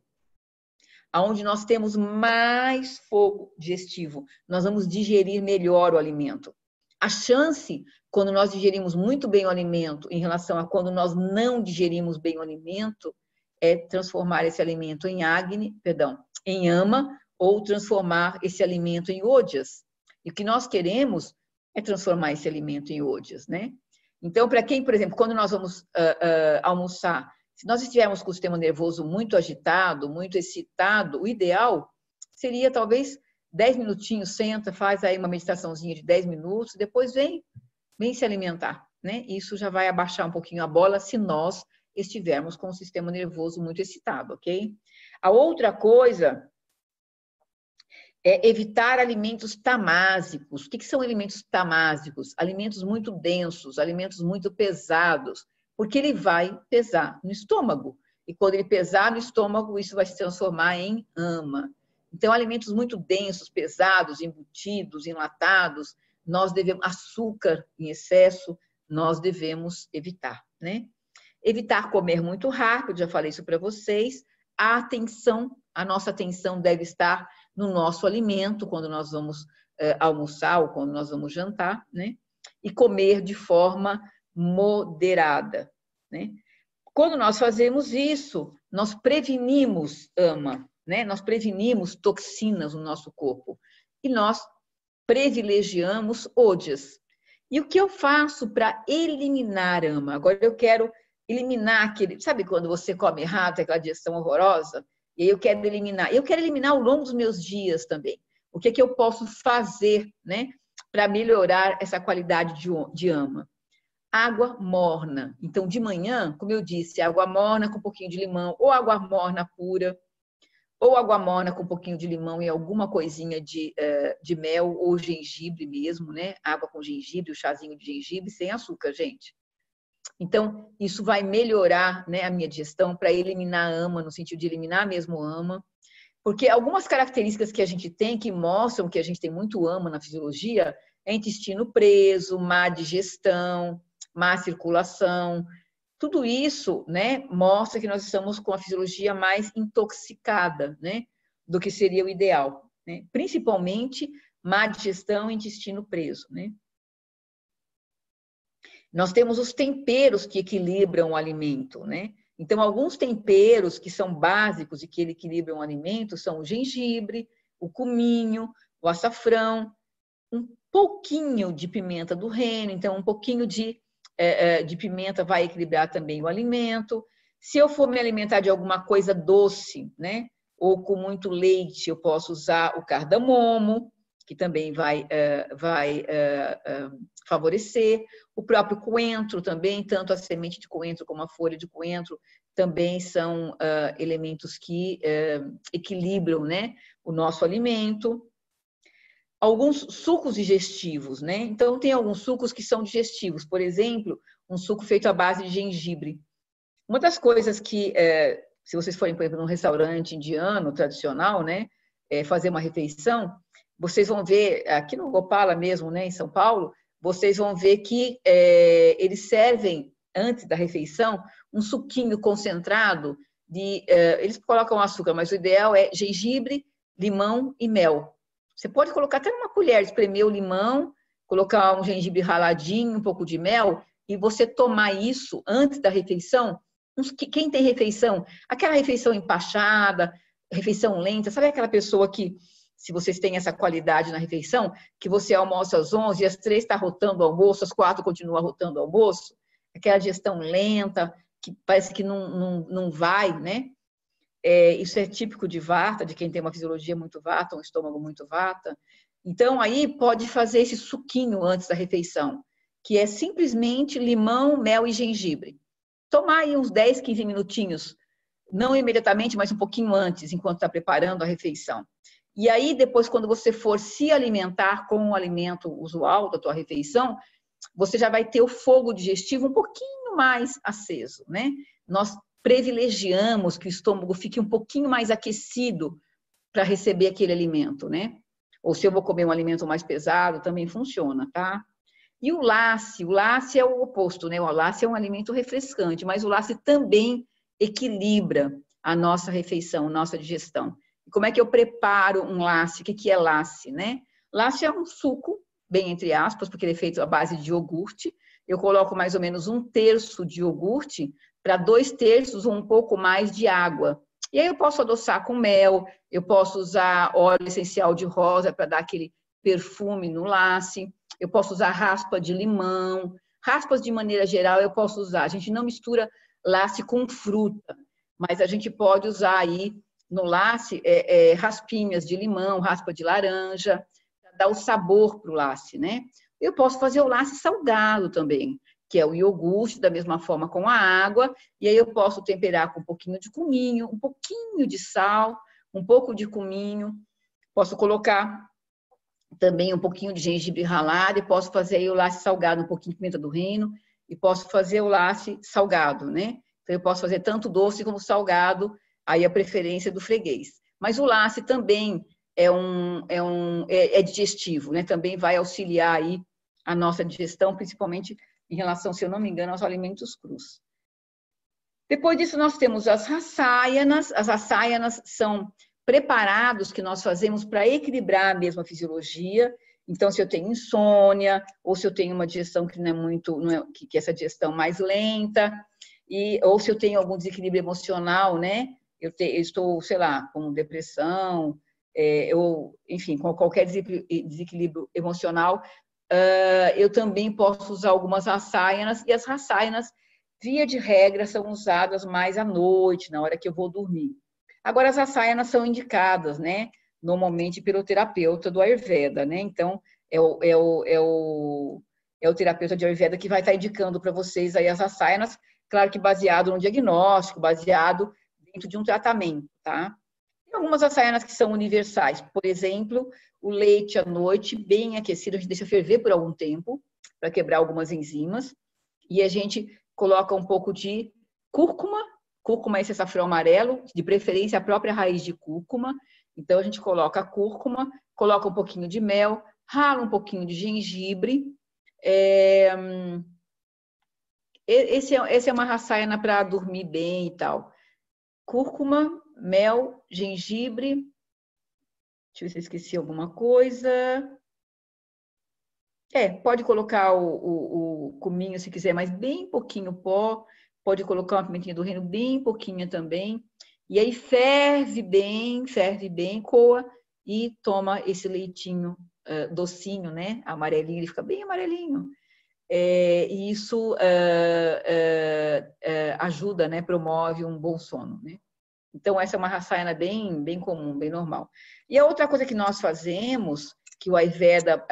onde nós temos mais fogo digestivo, nós vamos digerir melhor o alimento. A chance, quando nós digerimos muito bem o alimento, em relação a quando nós não digerimos bem o alimento, é transformar esse alimento em Agni, perdão, em Ama, ou transformar esse alimento em Ojas. E o que nós queremos é transformar esse alimento em Ojas, né? Então, para quem, por exemplo, quando nós vamos almoçar, se nós estivermos com o sistema nervoso muito agitado, muito excitado, o ideal seria talvez 10 minutinhos, senta, faz aí uma meditaçãozinha de 10 minutos, depois vem se alimentar, né? Isso já vai abaixar um pouquinho a bola se nós estivermos com o sistema nervoso muito excitado, ok? A outra coisa é evitar alimentos tamásicos. O que são alimentos tamásicos? Alimentos muito densos, alimentos muito pesados, porque ele vai pesar no estômago. E quando ele pesar no estômago, isso vai se transformar em ama. Então, alimentos muito densos, pesados, embutidos, enlatados, nós devemos, açúcar em excesso, nós devemos evitar, né? Evitar comer muito rápido, já falei isso para vocês. A nossa atenção deve estar no nosso alimento, quando nós vamos almoçar ou quando nós vamos jantar, né? E comer de forma moderada, né? Quando nós fazemos isso, nós prevenimos ama, né? Nós prevenimos toxinas no nosso corpo e nós privilegiamos ojas. E o que eu faço para eliminar ama? Agora eu quero eliminar aquele... Sabe quando você come errado, aquela digestão horrorosa? E aí eu quero eliminar. Eu quero eliminar ao longo dos meus dias também. O que é que eu posso fazer, né, para melhorar essa qualidade de ama? Água morna. Então, de manhã, como eu disse, água morna com um pouquinho de limão, ou água morna pura, ou água morna com um pouquinho de limão e alguma coisinha de mel ou gengibre mesmo, né? Água com gengibre, o chazinho de gengibre, sem açúcar, gente. Então, isso vai melhorar, né, a minha digestão para eliminar a ama, no sentido de eliminar mesmo a ama. Porque algumas características que a gente tem que mostram que a gente tem muito ama na fisiologia é intestino preso, má digestão, má circulação. Tudo isso, né, mostra que nós estamos com a fisiologia mais intoxicada, né, do que seria o ideal, né? Principalmente má digestão e intestino preso, né? Nós temos os temperos que equilibram o alimento, né? Então, alguns temperos que são básicos e que equilibram o alimento são o gengibre, o cominho, o açafrão, um pouquinho de pimenta do reino, então um pouquinho de pimenta vai equilibrar também o alimento. Se eu for me alimentar de alguma coisa doce, né, ou com muito leite, eu posso usar o cardamomo, que também vai favorecer. O próprio coentro também, tanto a semente de coentro como a folha de coentro, também são elementos que equilibram, né, o nosso alimento. Alguns sucos digestivos, né? Então, tem alguns sucos que são digestivos. Por exemplo, um suco feito à base de gengibre. Uma das coisas que, se vocês forem, por exemplo, num restaurante indiano tradicional, né, fazer uma refeição, vocês vão ver, aqui no Gopala mesmo, né, em São Paulo, vocês vão ver que eles servem, antes da refeição, um suquinho concentrado eles colocam açúcar, mas o ideal é gengibre, limão e mel. Você pode colocar até uma colher, espremer o limão, colocar um gengibre raladinho, um pouco de mel, e você tomar isso antes da refeição. Quem tem refeição, aquela refeição empachada, refeição lenta, sabe aquela pessoa que, se vocês têm essa qualidade na refeição, que você almoça às 11 e às 3 está rotando o almoço, às 4 continua rotando o almoço? Aquela digestão lenta, que parece que não vai, né? Isso é típico de vata, de quem tem uma fisiologia muito vata, um estômago muito vata. Então, aí pode fazer esse suquinho antes da refeição, que é simplesmente limão, mel e gengibre. Tomar aí uns 10, 15 minutinhos, não imediatamente, mas um pouquinho antes, enquanto está preparando a refeição. E aí, depois, quando você for se alimentar com o alimento usual da tua refeição, você já vai ter o fogo digestivo um pouquinho mais aceso, né? Nós privilegiamos que o estômago fique um pouquinho mais aquecido para receber aquele alimento, né? Ou se eu vou comer um alimento mais pesado, também funciona, tá? E o lace é o oposto, né? O lace é um alimento refrescante, mas o lace também equilibra a nossa refeição, nossa digestão. E como é que eu preparo um lace? O que é lace, né? Lace é um suco, bem entre aspas, porque ele é feito à base de iogurte. Eu coloco mais ou menos 1/3 de iogurte para 2/3 ou um pouco mais de água. E aí eu posso adoçar com mel, eu posso usar óleo essencial de rosa para dar aquele perfume no lace, eu posso usar raspa de limão, raspas de maneira geral eu posso usar. A gente não mistura lace com fruta, mas a gente pode usar aí no lace raspinhas de limão, raspa de laranja, para dar o sabor para o lace, né? Eu posso fazer o lace salgado também, que é o iogurte, da mesma forma com a água, e aí eu posso temperar com um pouquinho de cominho, um pouquinho de sal, um pouco de cominho, posso colocar também um pouquinho de gengibre ralado, e posso fazer aí o lace salgado, um pouquinho de pimenta do reino, e posso fazer o lace salgado, né? Então, eu posso fazer tanto doce como salgado, aí a preferência do freguês. Mas o lace também é digestivo, né? Também vai auxiliar aí a nossa digestão, principalmente em relação, se eu não me engano, aos alimentos crus. Depois disso, nós temos as raçaianas. As raçaianas são preparados que nós fazemos para equilibrar a mesma fisiologia. Então, se eu tenho insônia, ou se eu tenho uma digestão que que essa digestão mais lenta, ou se eu tenho algum desequilíbrio emocional, né? Eu estou, sei lá, com depressão, enfim, com qualquer desequilíbrio emocional, eu também posso usar algumas raçaianas, e as raçaianas, via de regra, são usadas mais à noite, na hora que eu vou dormir. Agora, as raçaianas são indicadas, né? Normalmente pelo terapeuta do Ayurveda, né? Então, é o terapeuta de Ayurveda que vai estar indicando para vocês aí as raçaianas, claro que baseado no diagnóstico, baseado dentro de um tratamento, tá? Tem algumas raçaianas que são universais, por exemplo, o leite à noite, bem aquecido, a gente deixa ferver por algum tempo, para quebrar algumas enzimas, e a gente coloca um pouco de cúrcuma. Cúrcuma é esse açafrão amarelo, de preferência a própria raiz de cúrcuma. Então, a gente coloca a cúrcuma, coloca um pouquinho de mel, rala um pouquinho de gengibre. Esse é uma raçaiana para dormir bem e tal. Cúrcuma, mel, gengibre. Deixa eu ver se eu esqueci alguma coisa. Pode colocar o cominho se quiser, mas bem pouquinho pó. Pode colocar uma pimentinha do reino, bem pouquinha também. E aí ferve bem, coa e toma esse leitinho docinho, né? Amarelinho, ele fica bem amarelinho. E isso ajuda, né? Promove um bom sono, né? Então, essa é uma raçaiana bem comum, bem normal. E a outra coisa que nós fazemos, que o Ayurveda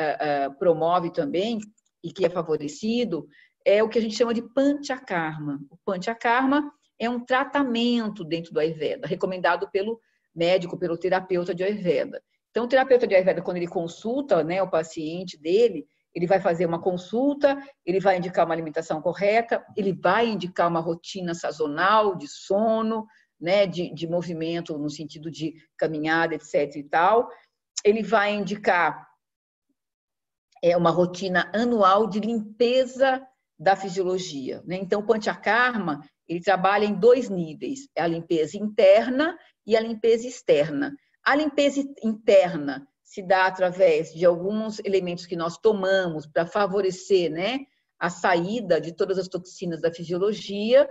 promove também, e que é favorecido, é o que a gente chama de Panchakarma. O Panchakarma é um tratamento dentro do Ayurveda, recomendado pelo médico, pelo terapeuta de Ayurveda. Então, o terapeuta de Ayurveda, quando ele consulta, né, o paciente dele, ele vai fazer uma consulta, ele vai indicar uma alimentação correta, ele vai indicar uma rotina sazonal de sono, né, de movimento no sentido de caminhada, etc. e tal. Ele vai indicar uma rotina anual de limpeza da fisiologia, né? Então, o Panchakarma, ele trabalha em 2 níveis, a limpeza interna e a limpeza externa. A limpeza interna se dá através de alguns elementos que nós tomamos para favorecer, né, a saída de todas as toxinas da fisiologia.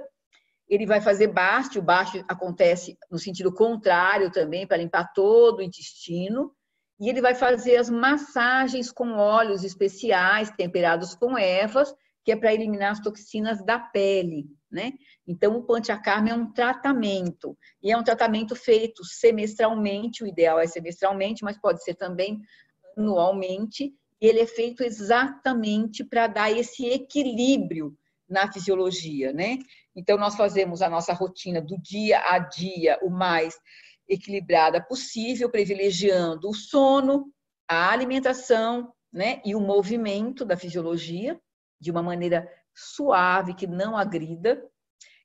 Ele vai fazer baste, o baste acontece no sentido contrário também, para limpar todo o intestino, e ele vai fazer as massagens com óleos especiais, temperados com ervas, que é para eliminar as toxinas da pele, né? Então, o Panchakarma é um tratamento, e é um tratamento feito semestralmente, o ideal é semestralmente, mas pode ser também anualmente, e ele é feito exatamente para dar esse equilíbrio na fisiologia, né? Então, nós fazemos a nossa rotina do dia a dia o mais equilibrada possível, privilegiando o sono, a alimentação, né, e o movimento da fisiologia, de uma maneira suave, que não agrida.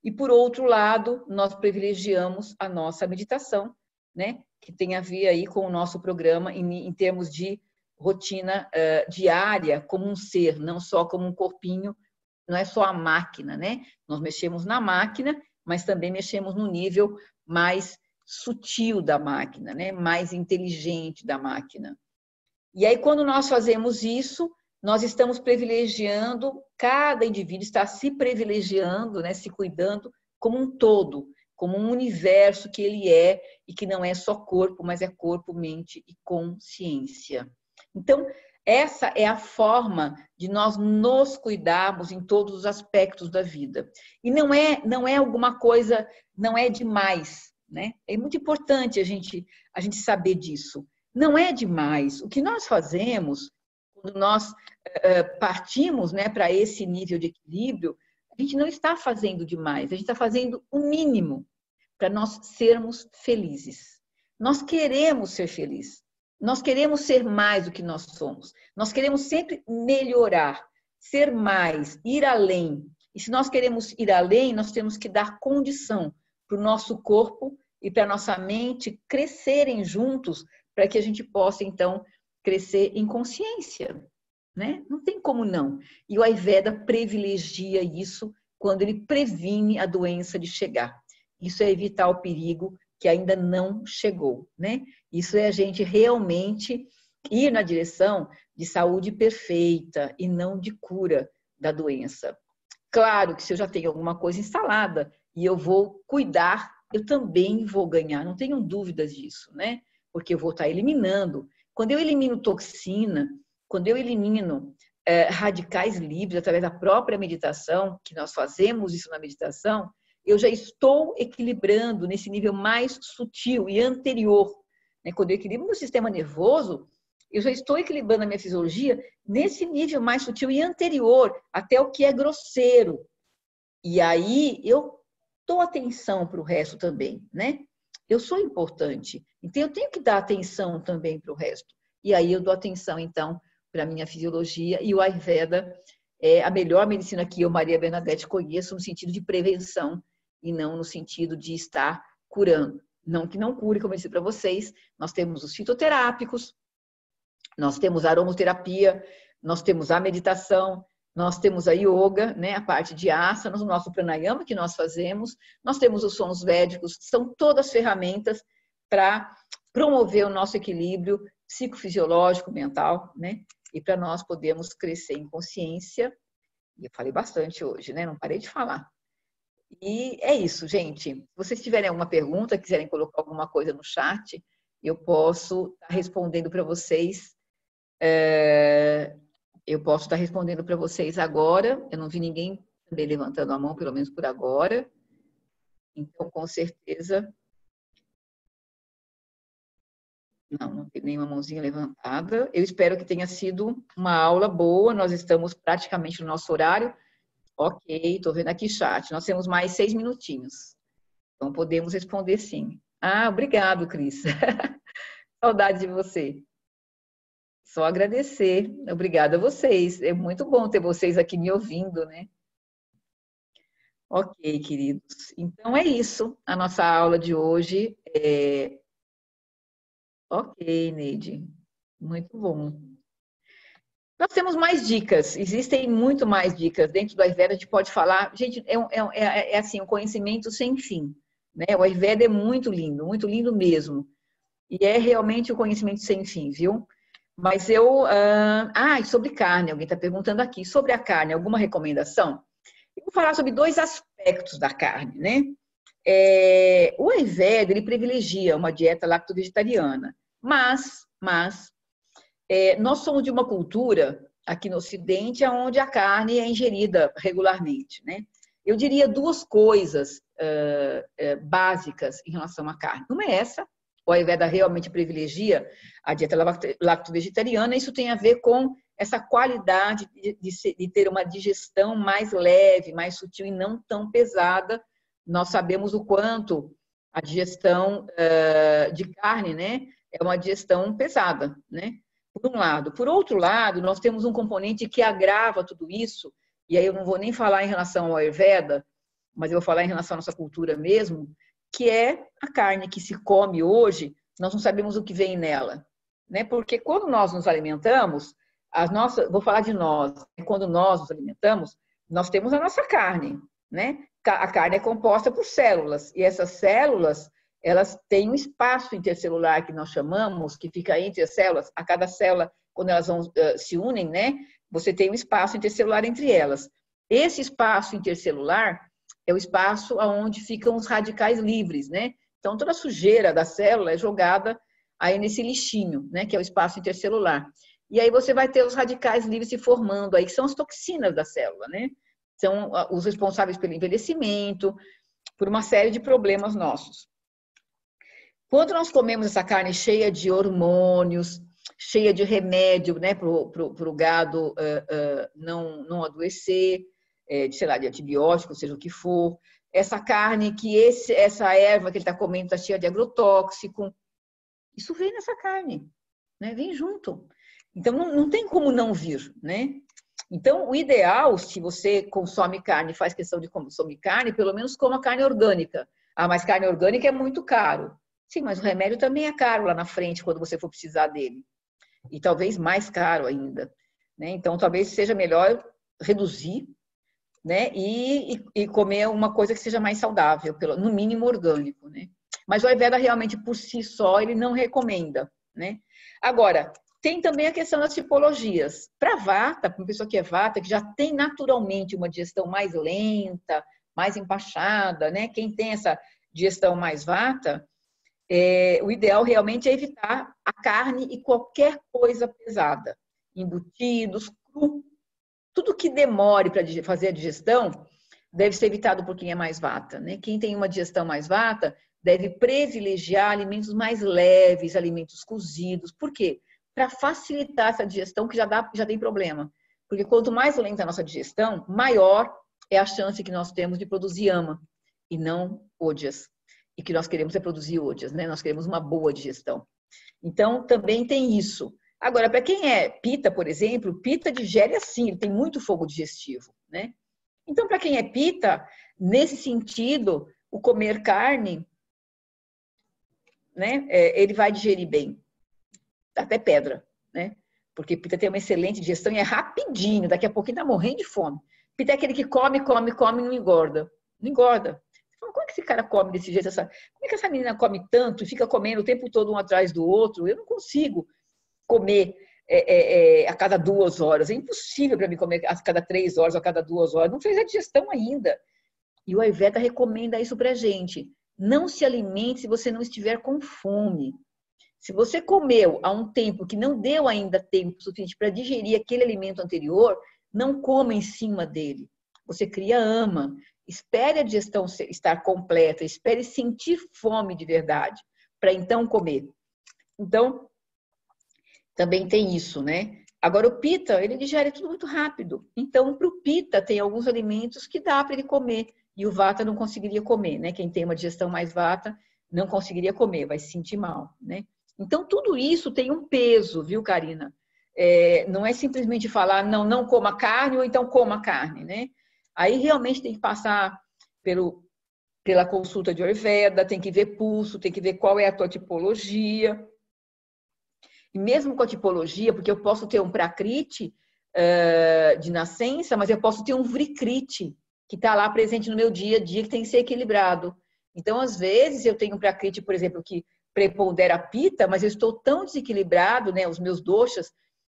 E, por outro lado, nós privilegiamos a nossa meditação, né, que tem a ver aí com o nosso programa em termos de rotina diária como um ser, não só como um corpinho, não é só a máquina, né? Nós mexemos na máquina, mas também mexemos no nível mais sutil da máquina, né? Mais inteligente da máquina. E aí, quando nós fazemos isso, nós estamos privilegiando, cada indivíduo está se privilegiando, né? Se cuidando como um todo, como um universo que ele é e que não é só corpo, mas é corpo, mente e consciência. Então, essa é a forma de nós nos cuidarmos em todos os aspectos da vida. E não é alguma coisa, não é demais, né? É muito importante a gente saber disso. Não é demais. O que nós fazemos, quando nós partimos, né, para esse nível de equilíbrio, a gente não está fazendo demais, a gente está fazendo o mínimo para nós sermos felizes. Nós queremos ser felizes. Nós queremos ser mais do que nós somos. Nós queremos sempre melhorar, ser mais, ir além. E se nós queremos ir além, nós temos que dar condição para o nosso corpo e para a nossa mente crescerem juntos, para que a gente possa, então, crescer em consciência. Né? Não tem como não. E o Ayurveda privilegia isso quando ele previne a doença de chegar. Isso é evitar o perigo que ainda não chegou, né? Isso é a gente realmente ir na direção de saúde perfeita e não de cura da doença. Claro que se eu já tenho alguma coisa instalada e eu vou cuidar, eu também vou ganhar, não tenham dúvidas disso, né? Porque eu vou estar eliminando. Quando eu elimino toxina, quando eu elimino radicais livres através da própria meditação, que nós fazemos isso na meditação, eu já estou equilibrando nesse nível mais sutil e anterior. Quando eu equilibro meu sistema nervoso, eu já estou equilibrando a minha fisiologia nesse nível mais sutil e anterior, até o que é grosseiro. E aí eu dou atenção para o resto também, né? Eu sou importante, então eu tenho que dar atenção também para o resto. E aí eu dou atenção, então, para a minha fisiologia, e o Ayurveda é a melhor medicina que eu, Maria Bernadette, conheço no sentido de prevenção e não no sentido de estar curando. Não que não cure, como eu disse para vocês, nós temos os fitoterápicos, nós temos a aromoterapia, nós temos a meditação, nós temos a yoga, né, a parte de asanas, o nosso pranayama que nós fazemos, nós temos os sons védicos, são todas ferramentas para promover o nosso equilíbrio psicofisiológico, mental, né, e para nós podermos crescer em consciência. E eu falei bastante hoje, né, não parei de falar. E é isso, gente. Se vocês tiverem alguma pergunta, quiserem colocar alguma coisa no chat, eu posso estar respondendo para vocês. Eu posso estar respondendo para vocês agora. Eu não vi ninguém também levantando a mão, pelo menos por agora. Então, com certeza... Não tem nenhuma mãozinha levantada. Eu espero que tenha sido uma aula boa. Nós estamos praticamente no nosso horário. Ok, estou vendo aqui chat. Nós temos mais 6 minutinhos. Então, podemos responder sim. Ah, obrigado, Cris. Saudade de você. Só agradecer. Obrigada a vocês. É muito bom ter vocês aqui me ouvindo, né? Ok, queridos. Então, é isso. A nossa aula de hoje é... Ok, Neide. Muito bom. Nós temos mais dicas, existem muito mais dicas. Dentro do Ayurveda a gente pode falar, gente, é assim, um conhecimento sem fim, né? O Ayurveda é muito lindo mesmo. E é realmente um conhecimento sem fim, viu? Mas sobre carne, alguém está perguntando aqui, sobre a carne, alguma recomendação? Eu vou falar sobre 2 aspectos da carne, né? O Ayurveda, ele privilegia uma dieta lacto-vegetariana, mas nós somos de uma cultura aqui no Ocidente onde a carne é ingerida regularmente, né? Eu diria 2 coisas básicas em relação à carne. Uma é essa, o Ayurveda realmente privilegia a dieta lacto-vegetariana, isso tem a ver com essa qualidade de ter uma digestão mais leve, mais sutil e não tão pesada. Nós sabemos o quanto a digestão de carne, né, é uma digestão pesada, né? Por um lado. Por outro lado, nós temos um componente que agrava tudo isso, e aí eu não vou nem falar em relação ao Ayurveda, mas eu vou falar em relação à nossa cultura mesmo, que é a carne que se come hoje, nós não sabemos o que vem nela. né? Porque quando nós nos alimentamos, vou falar de nós, quando nós nos alimentamos, nós temos a nossa carne, né? A carne é composta por células, e essas células, elas têm um espaço intercelular que nós chamamos, que fica entre as células, a cada célula, quando elas se unem, né? Você tem um espaço intercelular entre elas. Esse espaço intercelular é o espaço onde ficam os radicais livres, né? Então, toda a sujeira da célula é jogada aí nesse lixinho, né? Que é o espaço intercelular. E aí você vai ter os radicais livres se formando aí, que são as toxinas da célula, né? São os responsáveis pelo envelhecimento, por uma série de problemas nossos. Quando nós comemos essa carne cheia de hormônios, cheia de remédio, né, para o gado não adoecer, sei lá, de antibiótico, seja o que for, essa carne essa erva que ele está comendo está cheia de agrotóxico, isso vem nessa carne, né? Vem junto. Então, não tem como não vir, né? Então, o ideal, se você consome carne, faz questão de consumir carne, pelo menos coma carne orgânica. Ah, mas carne orgânica é muito caro. Sim, mas o remédio também é caro lá na frente, quando você for precisar dele. E talvez mais caro ainda, né? Então, talvez seja melhor reduzir, né? E comer uma coisa que seja mais saudável, no mínimo orgânico, né? Mas o Ayurveda realmente, por si só, ele não recomenda, né? Agora, tem também a questão das tipologias. Para Vata, para uma pessoa que é Vata, que já tem naturalmente uma digestão mais lenta, mais empachada, né? Quem tem essa digestão mais Vata, o ideal realmente é evitar a carne e qualquer coisa pesada. Embutidos, cru, tudo que demore para fazer a digestão deve ser evitado por quem é mais Vata, né? Quem tem uma digestão mais Vata deve privilegiar alimentos mais leves, alimentos cozidos. Por quê? Para facilitar essa digestão que já tem problema. Porque quanto mais lenta a nossa digestão, maior é a chance que nós temos de produzir ama e não ódias. E que nós queremos é produzir ódias, né? Nós queremos uma boa digestão. Então, também tem isso. Agora, para quem é Pita, por exemplo, Pita digere assim, ele tem muito fogo digestivo, né? Então, para quem é Pita, nesse sentido, o comer carne, né? Ele vai digerir bem. Até pedra, né? Porque Pita tem uma excelente digestão e é rapidinho, daqui a pouquinho tá morrendo de fome. Pita é aquele que come e não engorda. Não engorda. Como é que esse cara come desse jeito? Como é que essa menina come tanto e fica comendo o tempo todo um atrás do outro? Eu não consigo comer a cada 2 horas. É impossível para mim comer a cada 3 horas ou a cada 2 horas. Não fez a digestão ainda. E o Ayurveda recomenda isso pra gente. Não se alimente se você não estiver com fome. Se você comeu há um tempo que não deu ainda tempo suficiente para digerir aquele alimento anterior, não coma em cima dele. Você cria ama. Espere a digestão estar completa, espere sentir fome de verdade, para então comer. Então, também tem isso, né? Agora, o Pita, ele digere tudo muito rápido. Então, para o Pita, tem alguns alimentos que dá para ele comer, e o Vata não conseguiria comer, né? Quem tem uma digestão mais Vata não conseguiria comer, vai se sentir mal, né? Então, tudo isso tem um peso, viu, Karina? Não é simplesmente falar, não coma carne, ou então coma carne, né? Aí realmente tem que passar pela consulta de Ayurveda, tem que ver pulso, tem que ver qual é a tua tipologia. E mesmo com a tipologia, porque eu posso ter um Prakriti de nascença, mas eu posso ter um Vrikriti, que está lá presente no meu dia a dia, que tem que ser equilibrado. Então, às vezes, eu tenho um Prakriti, por exemplo, que prepondera Pita, mas eu estou tão desequilibrado, né? Os meus doshas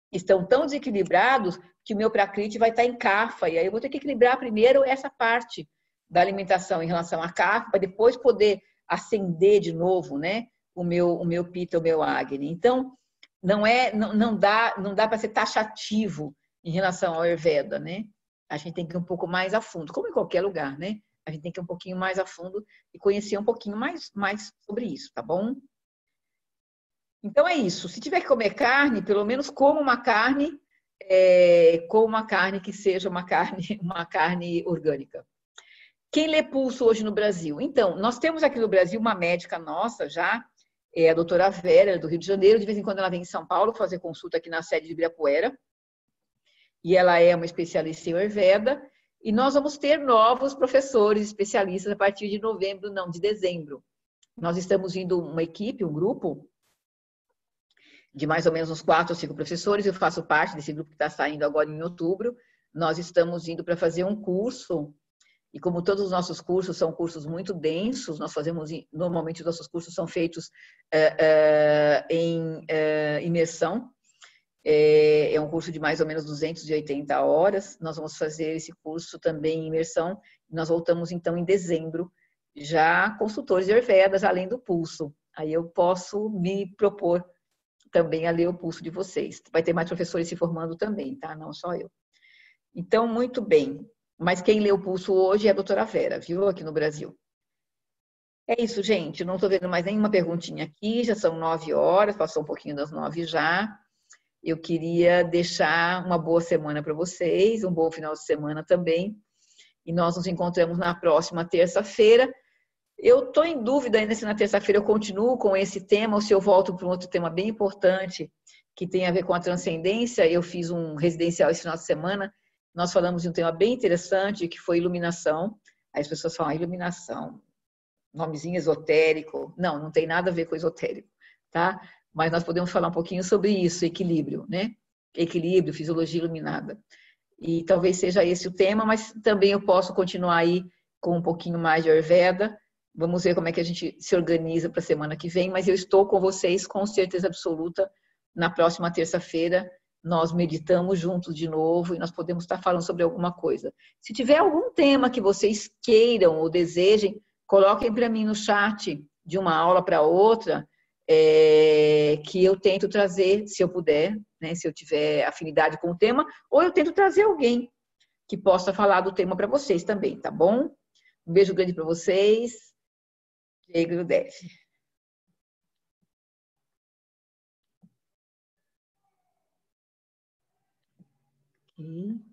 estão tão desequilibrados que o meu Prakriti vai estar em Kapha. E aí eu vou ter que equilibrar primeiro essa parte da alimentação em relação a Kapha, para depois poder acender de novo, né? O meu Pita, o meu Agni. Então, não dá para ser taxativo em relação ao Ayurveda, né? A gente tem que ir um pouco mais a fundo, como em qualquer lugar, né? A gente tem que ir um pouquinho mais a fundo e conhecer um pouquinho mais sobre isso, tá bom? Então é isso. Se tiver que comer carne, pelo menos coma uma carne, que seja uma carne orgânica. Quem lê pulso hoje no Brasil? Então, nós temos aqui no Brasil uma médica nossa já, a doutora Vera, do Rio de Janeiro. De vez em quando ela vem em São Paulo fazer consulta aqui na sede de Ibirapuera. E ela é uma especialista em Ayurveda. E nós vamos ter novos professores especialistas a partir de dezembro. Nós estamos indo uma equipe, um grupo, de mais ou menos uns 4 ou 5 professores. Eu faço parte desse grupo que está saindo agora em outubro. Nós estamos indo para fazer um curso, e como todos os nossos cursos são cursos muito densos, nós fazemos, normalmente os nossos cursos são feitos em imersão. É um curso de mais ou menos 280 horas. Nós vamos fazer esse curso também em imersão. Nós voltamos então em dezembro, já consultores de Ayurveda, além do pulso. Aí eu posso me propor também a ler o pulso de vocês. Vai ter mais professores se formando também, tá? Não só eu. Então, muito bem. Mas quem lê o pulso hoje é a doutora Vera, viu? Aqui no Brasil. É isso, gente. Não estou vendo mais nenhuma perguntinha aqui. Já são 9 horas, passou um pouquinho das 9 já. Eu queria deixar uma boa semana para vocês, um bom final de semana também. E nós nos encontramos na próxima terça-feira. Eu estou em dúvida ainda se na terça-feira eu continuo com esse tema ou se eu volto para um outro tema bem importante que tem a ver com a transcendência. Eu fiz um residencial esse final de semana. Nós falamos de um tema bem interessante que foi iluminação. Aí as pessoas falam, iluminação, nomezinho esotérico. Não, não tem nada a ver com esotérico, tá? Mas nós podemos falar um pouquinho sobre isso, equilíbrio, né? Equilíbrio, fisiologia iluminada. E talvez seja esse o tema, mas também eu posso continuar aí com um pouquinho mais de Ayurveda. Vamos ver como é que a gente se organiza para a semana que vem, mas eu estou com vocês com certeza absoluta. Na próxima terça-feira, nós meditamos juntos de novo e nós podemos estar falando sobre alguma coisa. Se tiver algum tema que vocês queiram ou desejem, coloquem para mim no chat de uma aula para outra, que eu tento trazer, se eu puder, né, se eu tiver afinidade com o tema, ou eu tento trazer alguém que possa falar do tema para vocês também, tá bom? Um beijo grande para vocês. Jai Gurudev. Ok.